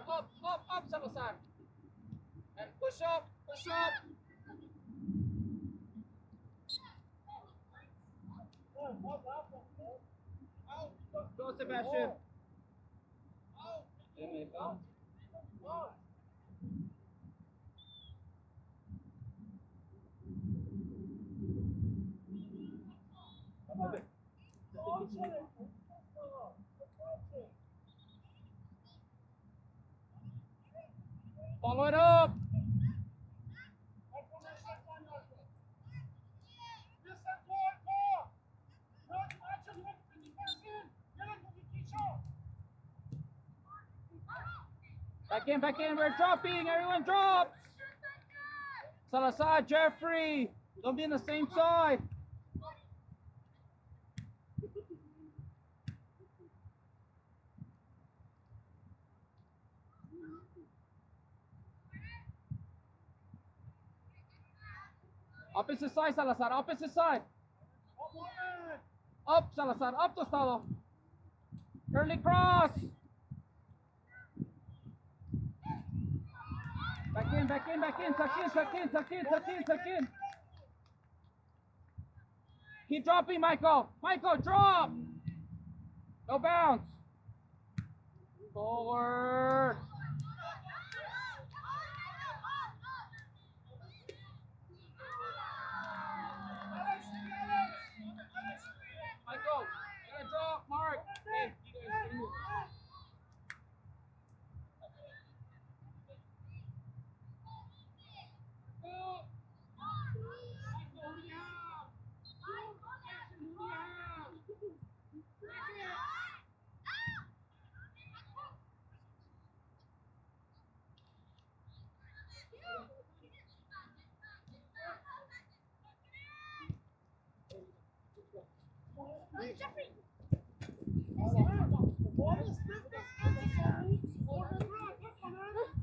Salazar. Up, Salazar. And push up. Go, Sebastian. There you go. Follow it up. Back in, we're dropping, everyone drops. Salazar, Jeffrey, don't be on the same side. Opposite side, Salazar, opposite side. Up, Salazar, up tostado. Early cross. Back in, tuck in. Keep dropping, Michael, drop. No bounce. Forward. Michael, gotta drop, Mark. Hey, you guys move.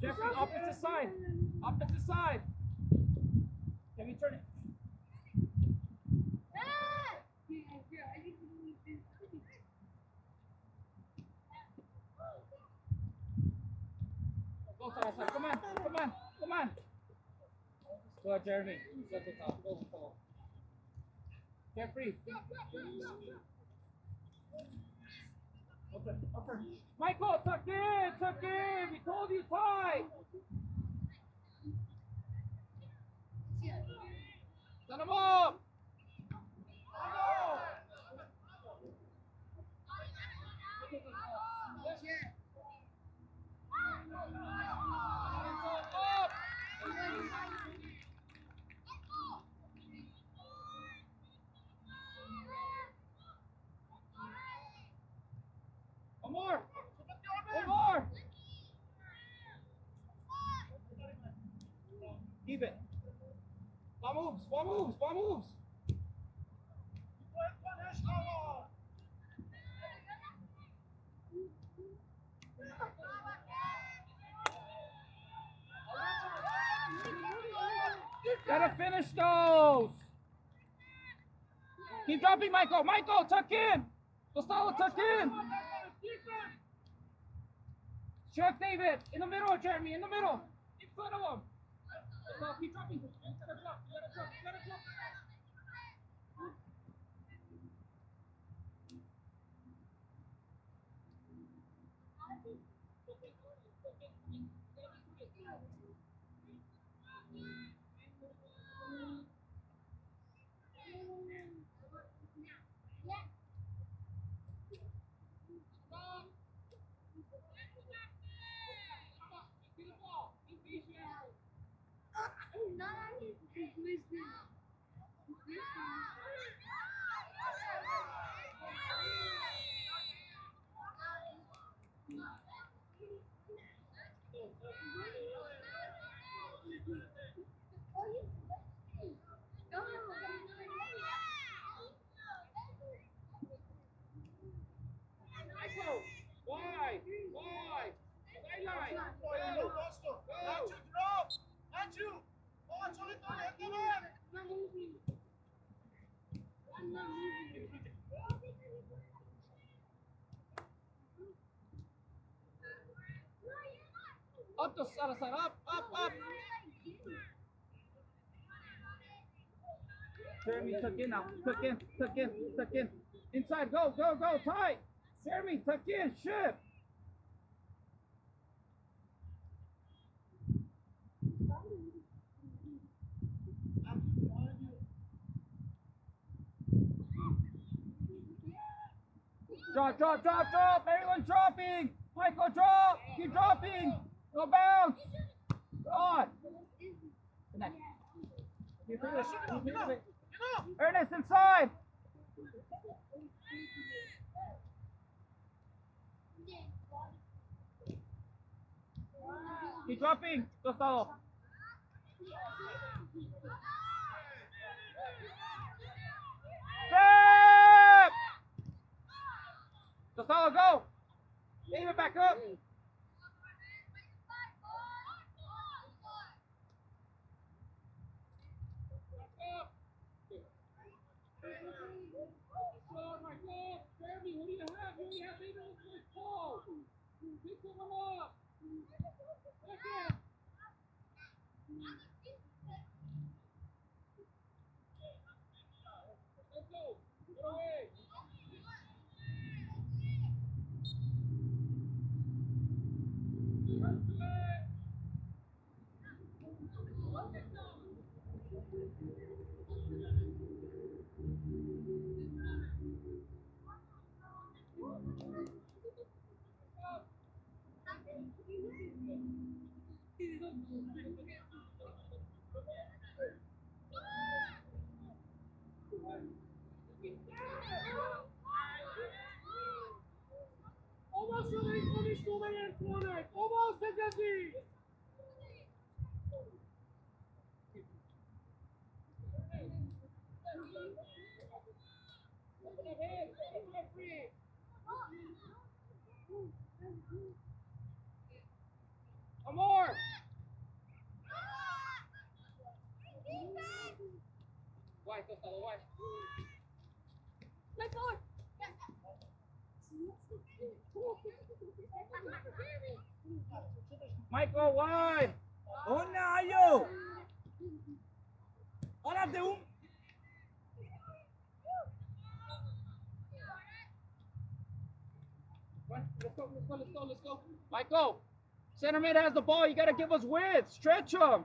Jeffrey, opposite side. Can we turn it? Go, Salazar, come on. Go ahead, Jeremy. Go. Jeffrey. Upper. Michael, tuck in. We told you tight. Send him up. One more. Keep it. One moves. Gotta finish those. Keep dropping, Michael, tuck in. Gustavo, tuck in. Chef David, in the middle, Jeremy, in the middle. In front of him. So keep dropping. You gotta drop. Why? Sideline. Go. Not you. Up to Salazar, up. Jeremy, tuck in now. Tuck in. Inside, go, tight. Jeremy, tuck in, shift. Drop. Everyone's dropping. Michael, drop. Keep dropping. Go bounce. Go on. Ernest inside. Keep dropping. Tostado. Step. Tostado, go. Leave it back up. Jeremy, what do you have? You only have 8 minutes for this ball. Pick someone up. Second. Let's go. Get away. Almost ready for the corner. Almost SSC. One more. White, Tostado, white. Let's go. Michael, wide. ¡Una, yo! ¡Órate un! Let's go. Michael, center mid has the ball. You got to give us width. Stretch him.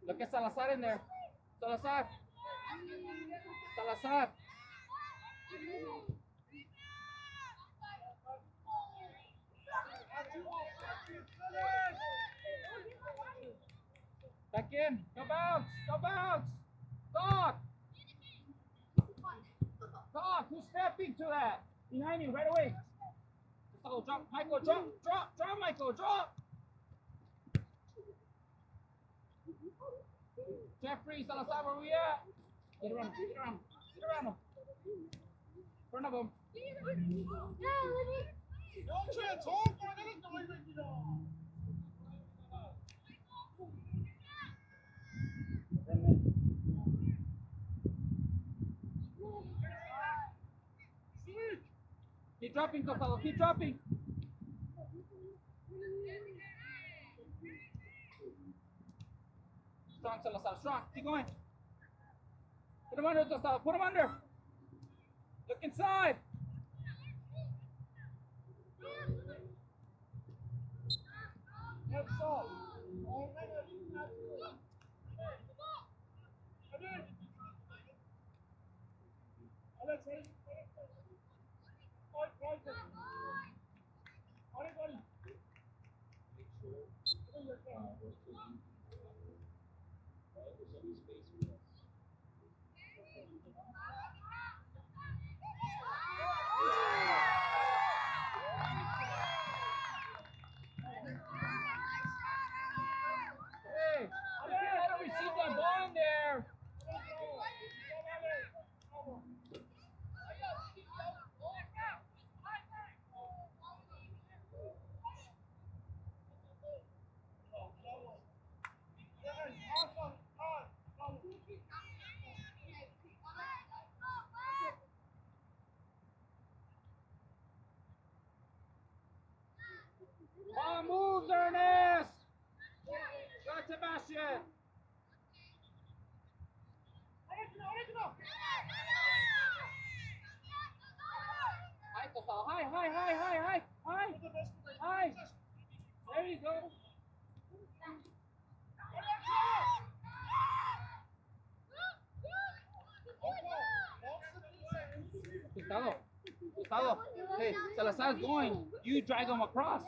Look at Salazar in there. Salazar. Back in. Go bounce. Talk. Who's stepping to that? Behind you, right away. Oh, drop. Michael, drop, Michael, drop. Jeffrey, Salazar, where we at? Get around him. In front of him. Keep dropping, Tostado. Keep dropping. Strong, Salazar. Strong. Keep going. Put him under, Tostado. Put him under. Look inside. Hey, let him receive that. Ball moves, Ernest. Go, Sebastian. High, Costa. High. There you go. Gustavo. Hey, Salazar's going. You drag him across.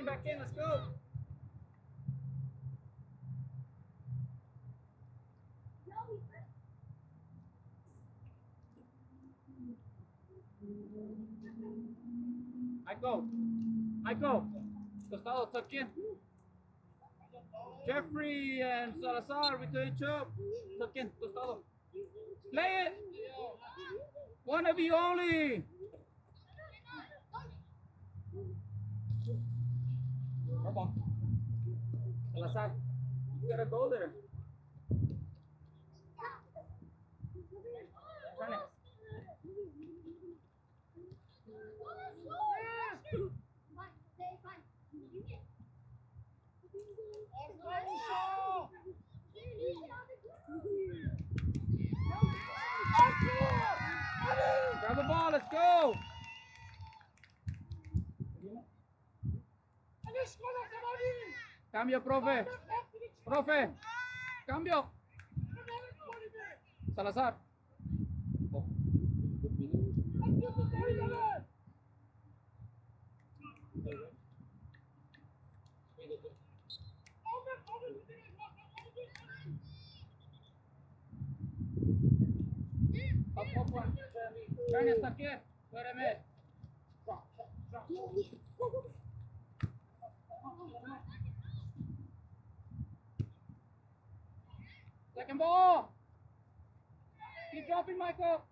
Back in. Let's go. Michael. Costello tuck in. Jeffrey and Salazar with the chop. Tuck in, Costello. Play it. One of you only. Salazar, you gotta go there. Turn it. Grab the ball, let's go. Cambio, profe. Cambio. Salazar. Oh. Up. Ernest, stuck in. Wait a minute. Drop. Second ball. Keep dropping, Michael.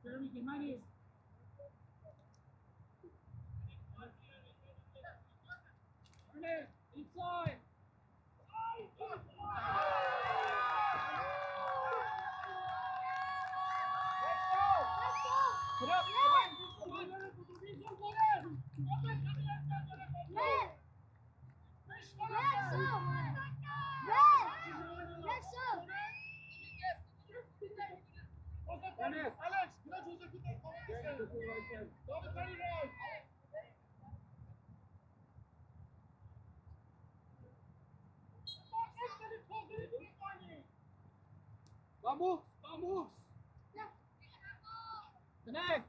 Jeremy, get my knees. Ernest, inside. Put up. Ernest. Vamos. Connect.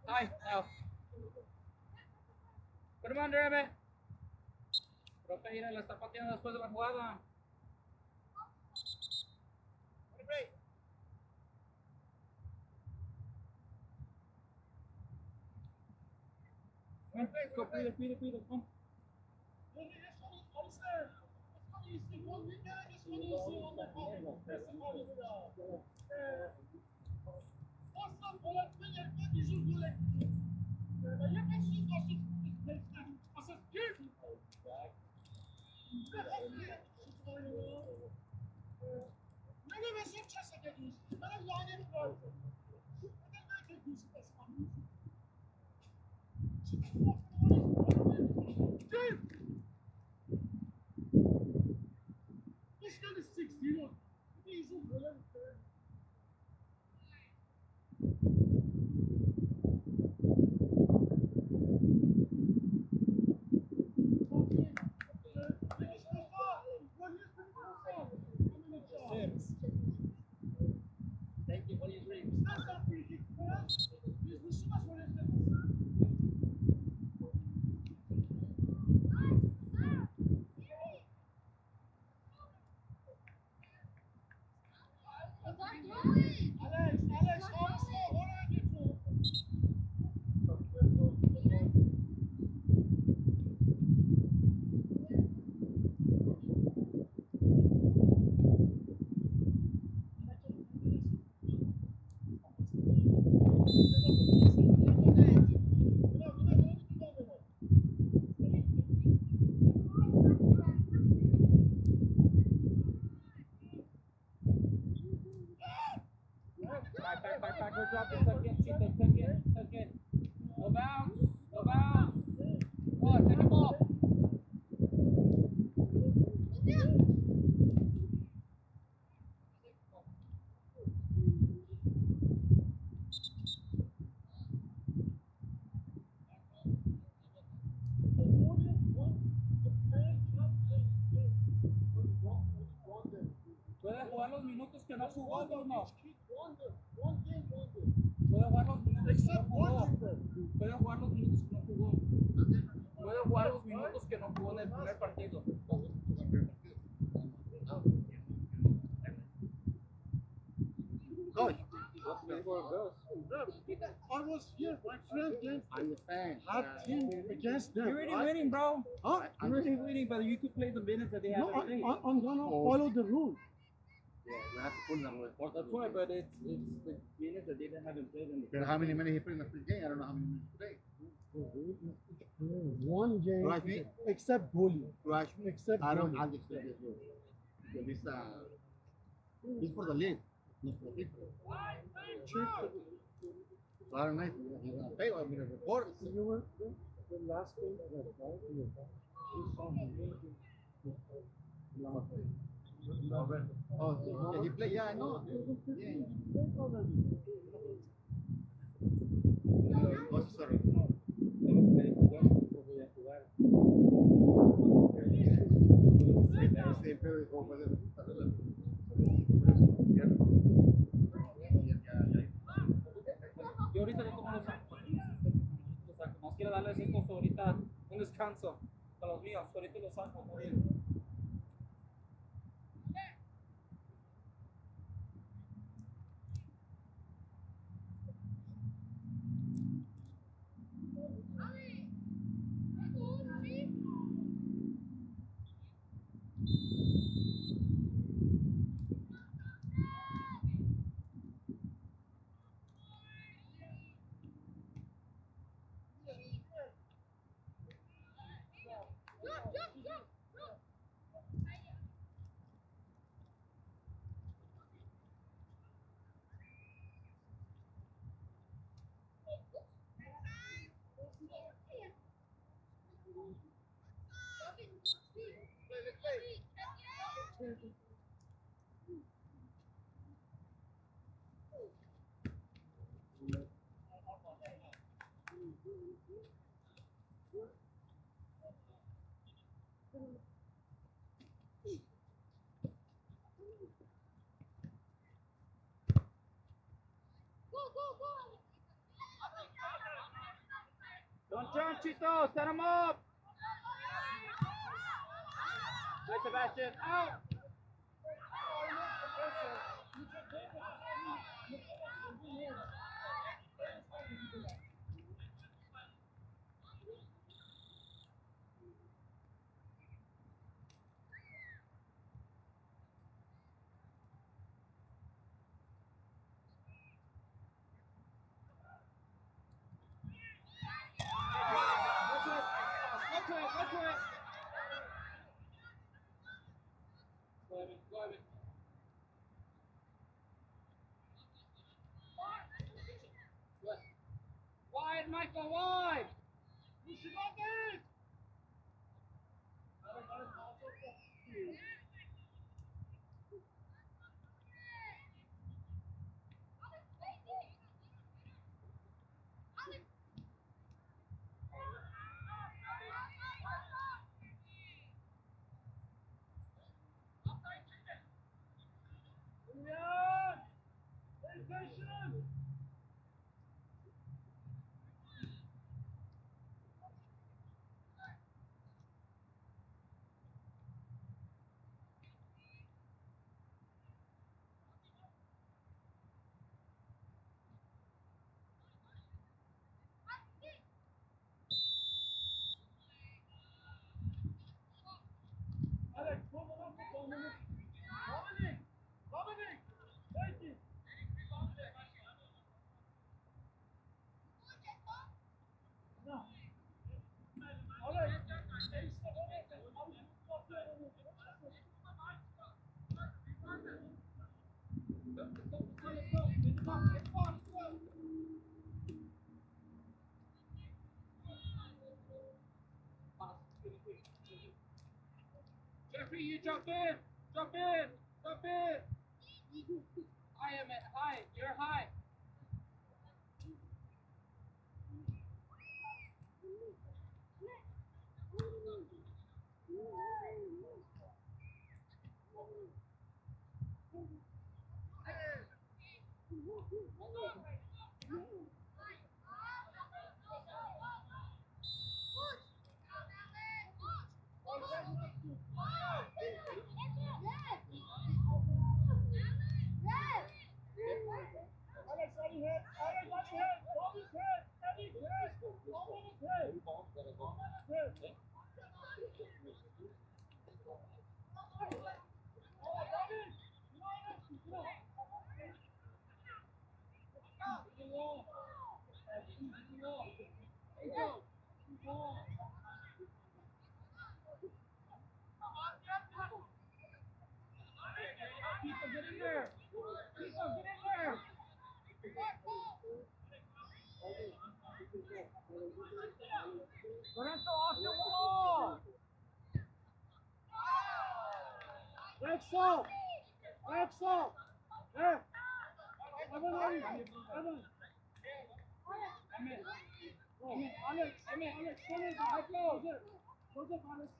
Ay, out. Put him under, Ebe. Profe, mira, la está pateando después de la jugada. Let's go, pide, come. Back, we're dropping, tuck in, Chito, tuck in. No bounce, no bounce. Come on, take the ball. ¿Puede jugar los minutos que no jugó o no? Puede jugar los minutos que no jugó. Puede jugar los minutos que no jugó. Puede jugar los minutos que no jugó en el primer partido. Coach, I was here, my friend, against I understand. our team against them. You're already right? winning, bro. Huh? You're already winning, but you could play the minutes that they No, haven't played. I'm gonna follow the rules. Yeah, we have to put them on. That's why, but it's the minutes that they haven't played in the But how many minutes he played in the first game? I don't know how many minutes he played. One game, Right, me? except goalie. Right. Except I don't goalie. understand this rule. Because it's for the league, not for the people. So I don't know if he's gonna pay or I'm gonna report it. You were the last game of the ball. You saw me. Oh, yeah, he played, yeah, I know. Yeah. Oh, sorry. Siempre como puede. Yo ahorita no tomo los sacos. Más quiero darles estos ahorita un descanso para los míos. Ahorita los saco, muy bien. Don't jump, Chito. Set him up. Good, Sebastian. Out. Wide, Michael, wide! Jeffrey, you jump in! Jump in! Jump in! I am at high. You're high. People, get in there! People, get in there! Lorenzo, off your wall! Axel! Axel! There! Evan, Evan! Evan! Alex! Alex, come in! Close up, Alex!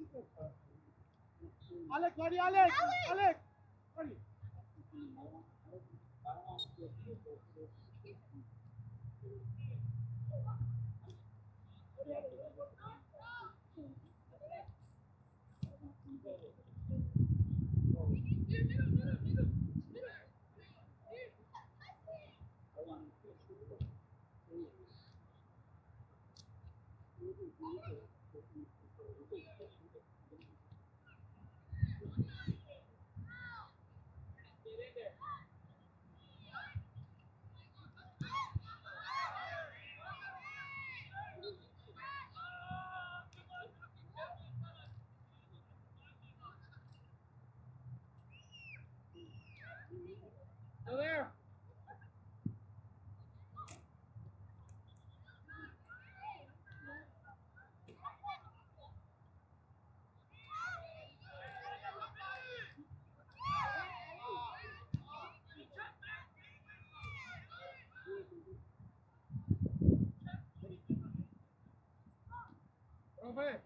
Alex, ready, Alex! Alex! Ready! Still there? Profe.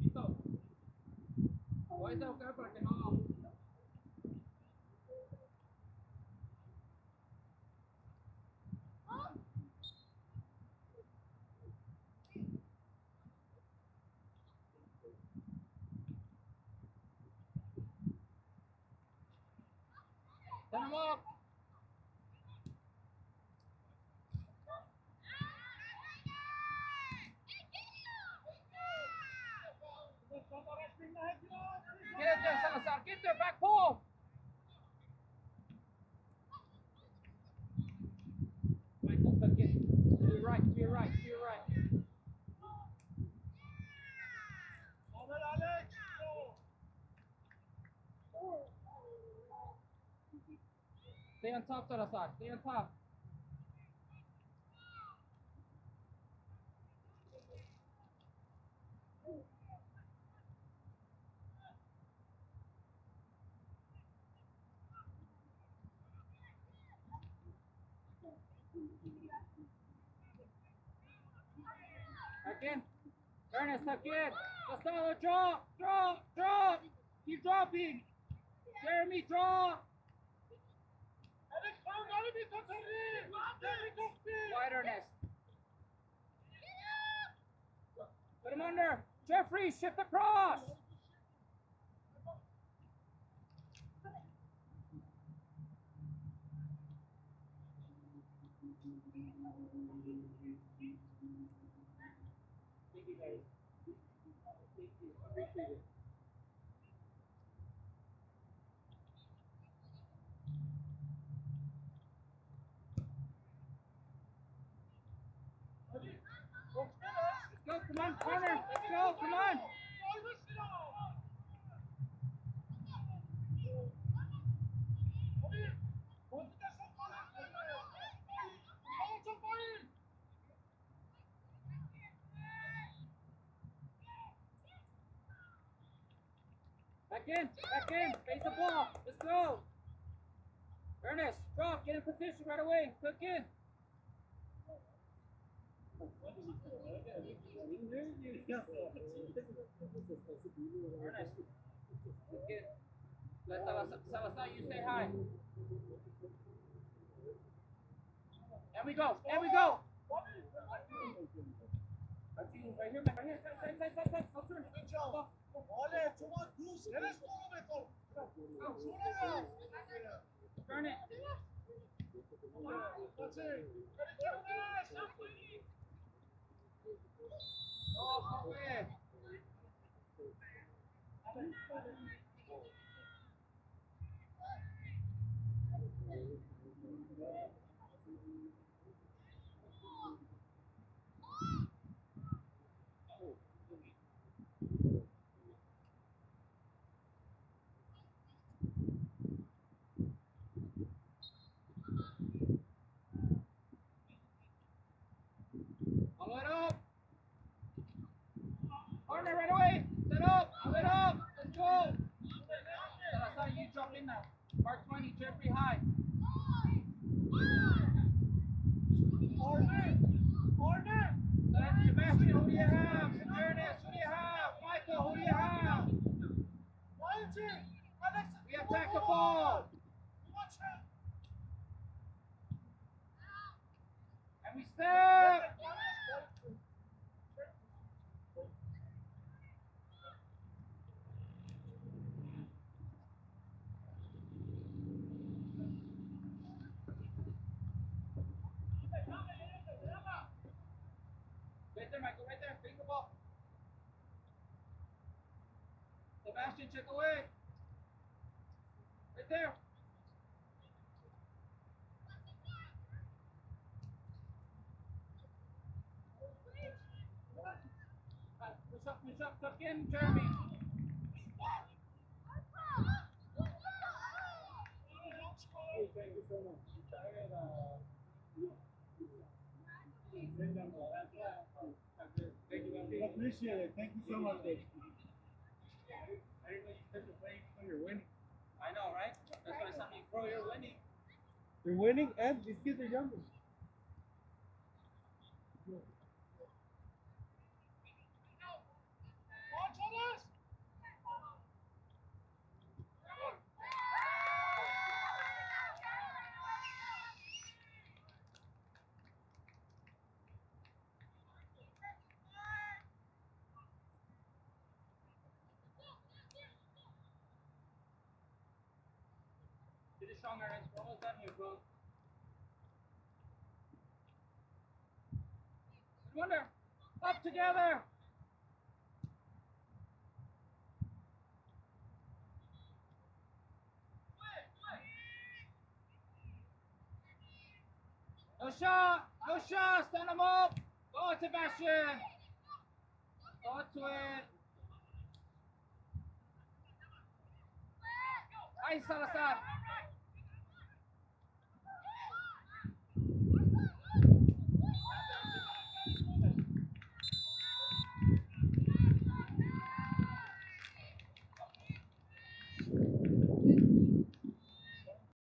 Listo. Voy a buscar para que no. Send him up. Get there, Salazar. Get there, back pole. Michael, get to your right, to your right, to your right. Stay on top, Salazar. Stay on top. Back in. Ernest, tuck in. Costello, drop, drop, drop. Keep dropping. Jeremy, draw. Wide Ernest. Put him under. Jeffrey, shift across. Thank you, guys. Thank you. Appreciate it. Let's go, come on, corner. Let's go, come on. Back in, face the ball. Let's go. Ernest, drop, get in position right away. Cook in. Ernest, cook in. Let Salazar, you stay high. And we go, and we go. Right here, man, right here. Side. Go through. Turn it. Oh, man. Follow it up. Corner right away. Set up. Let's go. Salazar, you drop in now. Mark 20, Jeffrey high. Corner. Sebastian, who do you have? Ernest, who do you have? Michael, who do you have? We attack the ball. And we step. Right there, Michael, right there. Face the ball. Sebastian, check away. Right there. Push up, tuck in, Jeremy. Hey, thank you so much. I appreciate it. Thank you so much, Coach. I didn't know you said to play when you're winning. I know, right? That's why something, bro, you're winning. You're winning, and these kids are younger. Get it stronger, Ernest. We're almost done here, bro. Wonder. Up together. No shot. Stand them up. Go, Sebastian. Go to it. Nice, Salazar.